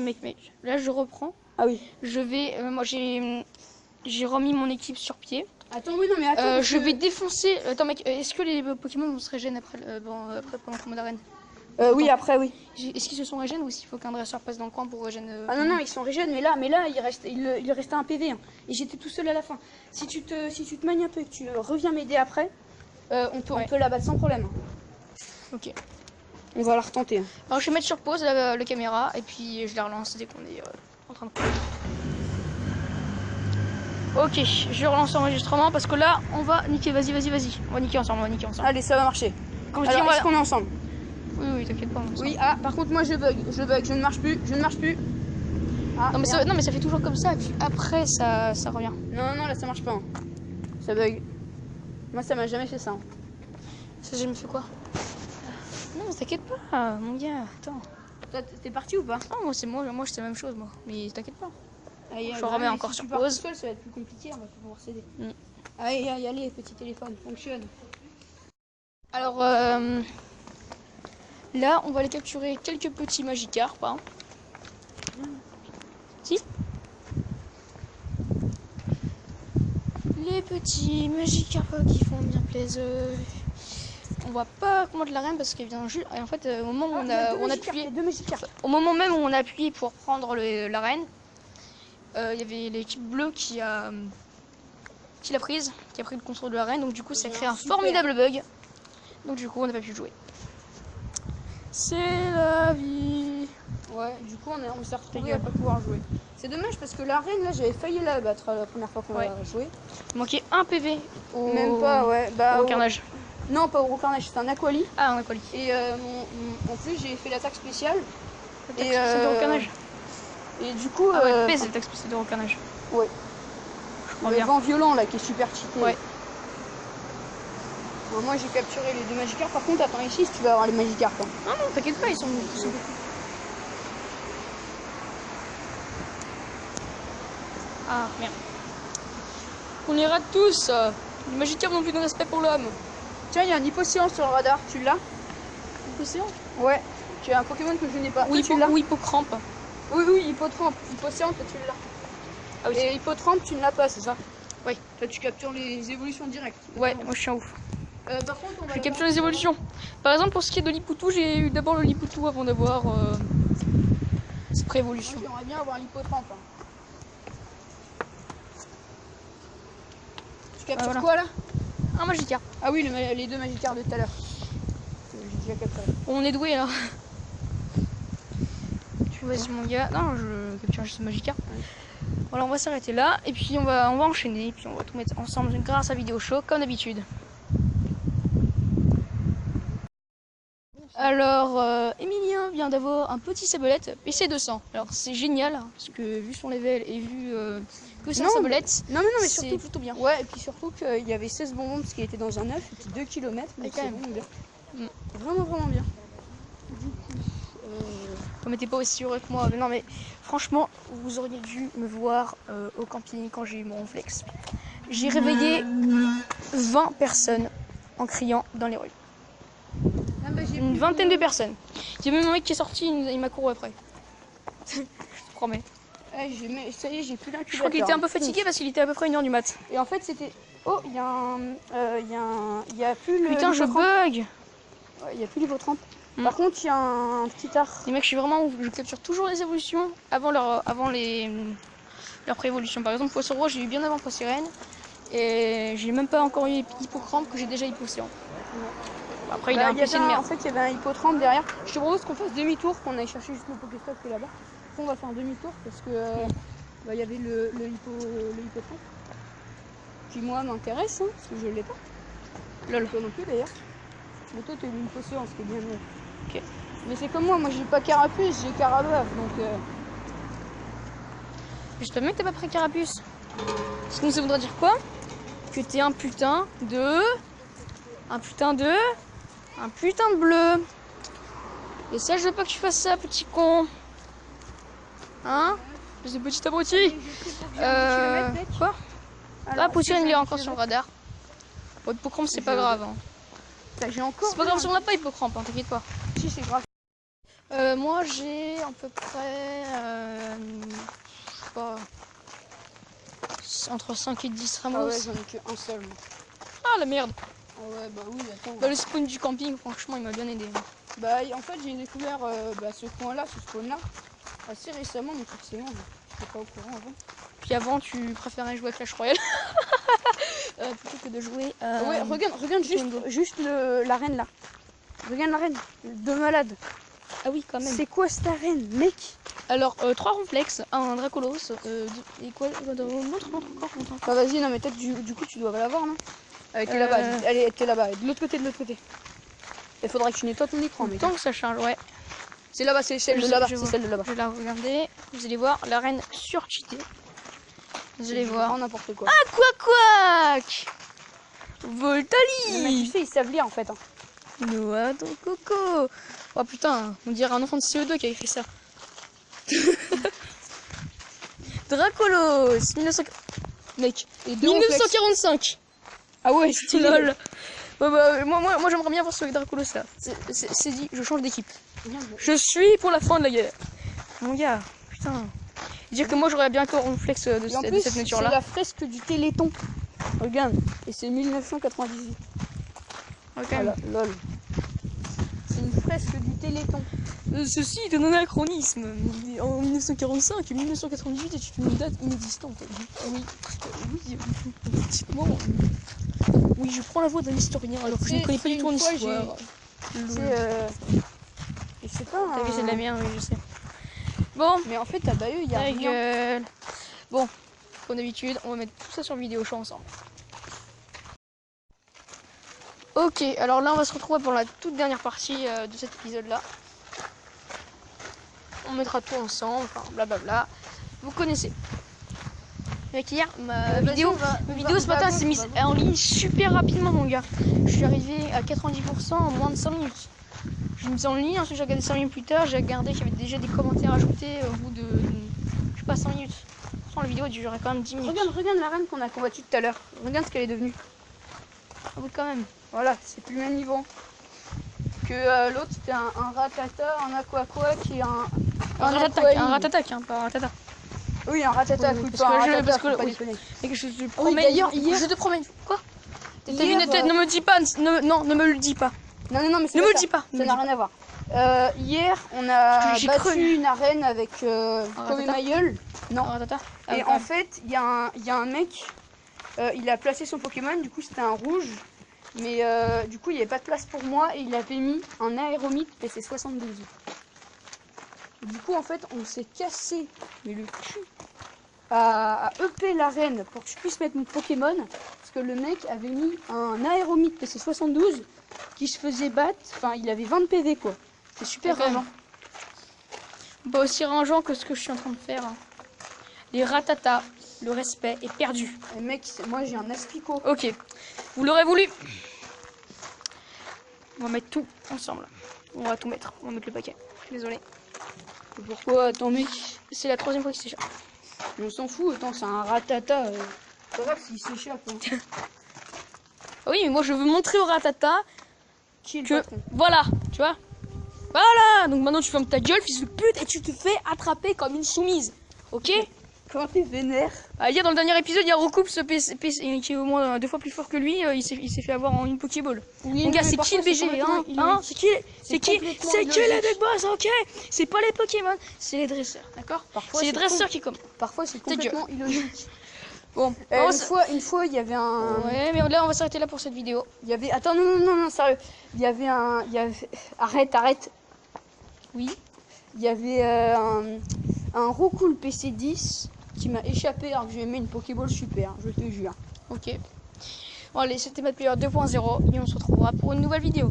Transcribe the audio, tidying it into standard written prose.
mec. Là, je reprends. Ah oui. Je vais... moi, j'ai remis mon équipe sur pied. Attends, oui, non, mais attends. Je vais défoncer... Attends, mec, est-ce que les Pokémon se régènent après pendant le combat d'arène? Oui, après, oui. Est-ce qu'ils se sont régènent ou s'il faut qu'un dresseur passe dans le coin pour régène Ah non, ils sont régènes, mais là il restait un PV. Hein. Et j'étais tout seul à la fin. Si tu te manies un peu et que tu reviens m'aider après, on peut la battre sans problème. Ok. On va la retenter. Hein. Alors je vais mettre sur pause la caméra et puis je la relance dès qu'on est en train de courir. Ok, je relance l'enregistrement parce que là on va niquer, vas-y. On va niquer ensemble, Allez, ça va marcher. Quand je Alors, dis est-ce qu'on est ensemble? Oui, t'inquiète pas. Oui, par contre moi je bug, je ne marche plus. Ah, non, mais ça fait toujours comme ça et puis après ça revient. Non, là ça marche pas. Hein. Ça bug. Moi ça m'a jamais fait ça. Hein. Ça j'ai jamais fait quoi? Non, mais t'inquiète pas, mon gars, attends. Toi, t'es parti ou pas? Non, moi c'est la même chose, moi. Mais t'inquiète pas. Je remets encore sur pause. Seul, ça va être plus compliqué, on va pouvoir s'aider. Allez, petit téléphone, fonctionne. Alors, là, on va aller capturer quelques petits Magikarp. Hein. Si. Les petits Magikarp qui font bien plaisir. On va pas combattre la reine parce qu'elle vient juste. Et en fait, au moment où on a appuyé, au moment même où on a appuyé pour prendre la reine, il y avait l'équipe bleue qui l'a prise, qui a pris le contrôle de la reine. Donc du coup, ça crée un formidable bug. Donc du coup, on n'a pas pu jouer. C'est la vie. Ouais, du coup, on s'est retrouvés à pas pouvoir jouer. C'est dommage parce que la reine, là, j'avais failli la battre la première fois qu'on a joué. Il manquait un PV au... Même pas, ouais. Au carnage. Non, pas au carnage, c'est un aquali. Ah, un aquali. Et en plus, j'ai fait l'attaque spéciale. L'attaque spéciale de recarnage. Et du coup... Ah ouais, c'est l'attaque spéciale de recarnage. Ouais. Le vent violent, là, qui est super cheaté. Ouais. Alors, moi, j'ai capturé les 2 Magikarp. Par contre, attends ici si tu vas avoir les Magikarp. Hein. Non, t'inquiète pas, ils sont Ah, merde. On les rate tous. Les Magikarp n'ont plus de respect pour l'homme. Tiens, il y a un Hypocéan sur le radar, tu l'as? Hypocéan? Ouais. Tu as un Pokémon que je n'ai pas. Oui, ou Hippocrampe. Oui, Hippotrampe. Hypocéan, toi tu l'as. Ah oui. Et Hippotrampe, tu ne l'as pas, c'est ça? Oui. Toi, tu captures les évolutions directes. Ouais, moi je suis un ouf. Par contre, je capture les évolutions. Par exemple, pour ce qui est de l'Hipoutou, j'ai eu d'abord le Lipoutou avant d'avoir cette pré-évolution. J'aimerais bien avoir l'Hippotrampe. Hein. Tu captures quoi là? Un Magikarp. Ah oui, les 2 Magikarp de tout à l'heure. J'ai déjà capturé. On est doué là. Vas-y mon gars. Non, je capture juste ce Magikarp. Ouais. Voilà, on va s'arrêter là. Et puis on va enchaîner. Et puis on va tout mettre ensemble grâce à Vidéo Show, comme d'habitude. Alors, Emilien vient d'avoir un petit sabolette PC200. Alors c'est génial, parce que vu son level et vu que c'est un sabolette, mais surtout plutôt bien. Ouais, et puis surtout qu'il y avait 16 bonbons parce qu'il était dans un œuf, et puis 2 km, mais c'est vraiment bien. Vraiment bien. Du coup, t'es pas aussi heureux que moi. Mais non, mais franchement, vous auriez dû me voir au camping quand j'ai eu mon flex. J'ai réveillé 20 personnes en criant dans les rues. Une vingtaine de personnes. Il y a même un mec qui est sorti, il m'a couru après. Je te promets. Ça y est, j'ai plus d'incubateur. Je crois qu'il était un peu fatigué parce qu'il était à peu près 1h du mat. Et en fait, c'était... Oh, il y a plus le... Putain, je bug. Ouais, il n'y a plus l'Hippotrampe. Par contre, il y a un petit art. Les mecs, je suis vraiment ouf. Je capture toujours les évolutions avant leur pré-évolution. Par exemple, Poisson Roi, j'ai eu bien avant Poissirène. Et j'ai même pas encore eu Hippocrampe que j'ai déjà Hypocéan. Après, il a un PC de merde. En fait, il y avait un Hippotrampe derrière. Je te propose qu'on fasse demi-tour, qu'on aille chercher juste le Pokéstop qui est là-bas. On va faire un demi-tour parce que il y avait le Hippotrampe. Qui moi m'intéresse, hein, parce que je l'ai pas. Lol. Toi non plus d'ailleurs. Mais toi, tu as eu une Pokéstop, ce qui est bien mieux. Ok. Mais c'est comme moi j'ai pas Carapuce, j'ai Carabuff, donc... J'espère même que t'as pas pris Carapuce. Sinon, ça voudrait dire quoi? Que t'es un putain de bleu. Et ça, je veux pas que tu fasses ça, petit con. Hein? C'est petit abruti. Quoi? Ah, Poussière, il est encore sur le radar. Bon, Hippocrampe, c'est pas grave. Hein. C'est pas grave si on l'a pas, Hippocrampe, hein, t'inquiète pas. Si, c'est grave. Moi j'ai à peu près, je sais pas, entre 5 et 10 ramos. Ah ouais, j'en ai qu'un seul. Moi. Ah la merde. Ah ouais, bah oui, attends. Bah, le spawn du camping, franchement, il m'a bien aidé. Bah en fait, j'ai découvert ce coin-là, ce spawn-là, assez récemment, donc forcément, je n'étais pas au courant avant. Puis avant, tu préférais jouer à Clash Royale plutôt que de jouer à... Ouais, regarde juste l'arène là. Regarde l'arène, de malade. Ah oui, quand même. C'est quoi cette arène, mec? Alors, 3 ronflex, un Dracolos, et quoi montre encore. Bah vas-y, non mais peut-être du coup tu dois l'avoir, non? Elle était là-bas, elle était là-bas, de l'autre côté, Il faudra que tu nettoies ton écran, mec. Tant que ça charge, ouais. C'est là-bas, c'est celle de là-bas, c'est celle de là-bas. Je vais la regarder, vous allez voir, l'arène surcheatée. Vous allez voir. N'importe quoi. Ah, Quack Mais Voltali tu sais, ils savent lire en fait. Hein. Noah, ton coco. Oh putain, on dirait un enfant de CE2 qui a écrit ça. Dracolos, 1900... Mec, Et 1945. Ah ouais, stylé. Lol. Moi j'aimerais bien voir ce Dracolos là. C'est dit, je change d'équipe. Je suis pour la fin de la guerre. Mon gars, putain. Dire que moi j'aurais bientôt un flex de cette nature là. C'est la fresque du Téléthon. Regarde, et c'est 1998. Okay. Voilà, lol. C'est une fresque du Téléthon. Ceci est un anachronisme. En 1945 et 1998 est une date inexistante. Oui, effectivement. Oui, je prends la voix d'un historien alors que je ne connais pas du tout en histoire. Et c'est pas. T'as vu, c'est de la merde, oui, je sais. Bon, mais en fait, à Bayeux, il y a rien. Bon, comme d'habitude, on va mettre tout ça sur vidéo show ensemble. Ok, alors là, on va se retrouver pour la toute dernière partie de cet épisode-là. On mettra tout ensemble, enfin blablabla. Vous connaissez. Avec hier, ma vidéo ce matin s'est mise en ligne super rapidement, mon gars. Je suis arrivé à 90% en moins de 5 minutes. Je me suis en ligne, ensuite j'ai regardé 5 minutes plus tard, j'ai regardé qu'il y avait déjà des commentaires ajoutés au bout de, je sais pas, 5 minutes. Pourtant la vidéo a duré quand même 10 minutes. Regarde la reine qu'on a combattue tout à l'heure. Regarde ce qu'elle est devenue. Ah oui, quand même. Voilà, c'est plus le même niveau. Que l'autre c'était un ratata, un aqua qui est un ratatac, hein, pas un ratata. Oui, un ratata, oui, parce que pas déconner. Et que je te promets, d'ailleurs, hier... je te promets. Quoi? T'as vu une tête, ne me dis pas, non, ne me le dis pas. Non, mais ne me le dis pas. Ça n'a rien à voir. Hier, on a battu une arène avec Kobe Mayol. Non. Et en fait, il y a un mec, il a placé son Pokémon, du coup c'était un rouge. Mais du coup, il n'y avait pas de place pour moi et il avait mis un aéromite PC72. Du coup, en fait, on s'est cassé mais le cul à EP l'arène pour que je puisse mettre mon Pokémon. Parce que le mec avait mis un aéromite PC72 qui se faisait battre. Enfin, il avait 20 PV quoi. C'est super rageant. Pas aussi rageant que ce que je suis en train de faire. Hein. Les ratatas, le respect est perdu. Et mec, moi j'ai un Aspico. Ok, vous l'aurez voulu. On va mettre tout ensemble. On va tout mettre. On va mettre le paquet. Désolé. Pourquoi? Attends mec, c'est la 3e fois qu'il s'échappe. On s'en fout, attends, c'est un ratata. Pas grave s'il s'échappe. Hein. Oui, mais moi je veux montrer au ratata qui est le que patron. Voilà, tu vois. Voilà, donc maintenant tu fermes ta gueule, fils de pute, et tu te fais attraper comme une soumise. Ok? Comment t'es vénère? Hier dans le dernier épisode, il y a Recoupe ce PC qui est au moins 2 fois plus fort que lui, il s'est fait avoir en une Pokéball. Oui, mon gars, c'est qui le BG hein? C'est qui les big boss, ok? C'est pas les Pokémon, c'est les dresseurs, d'accord? C'est les dresseurs qui commandent. Parfois c'est complètement illogique. Bon, une fois il y avait un... Ouais, mais là on va s'arrêter là pour cette vidéo. Il y avait... Attends, non, sérieux. Il y avait un... Arrête. Oui. Il y avait un Roku le PC10 qui m'a échappé alors que j'ai aimé une Pokéball super, je te jure. Ok. Bon allez, c'était MathPlayer 2.0 et on se retrouvera pour une nouvelle vidéo.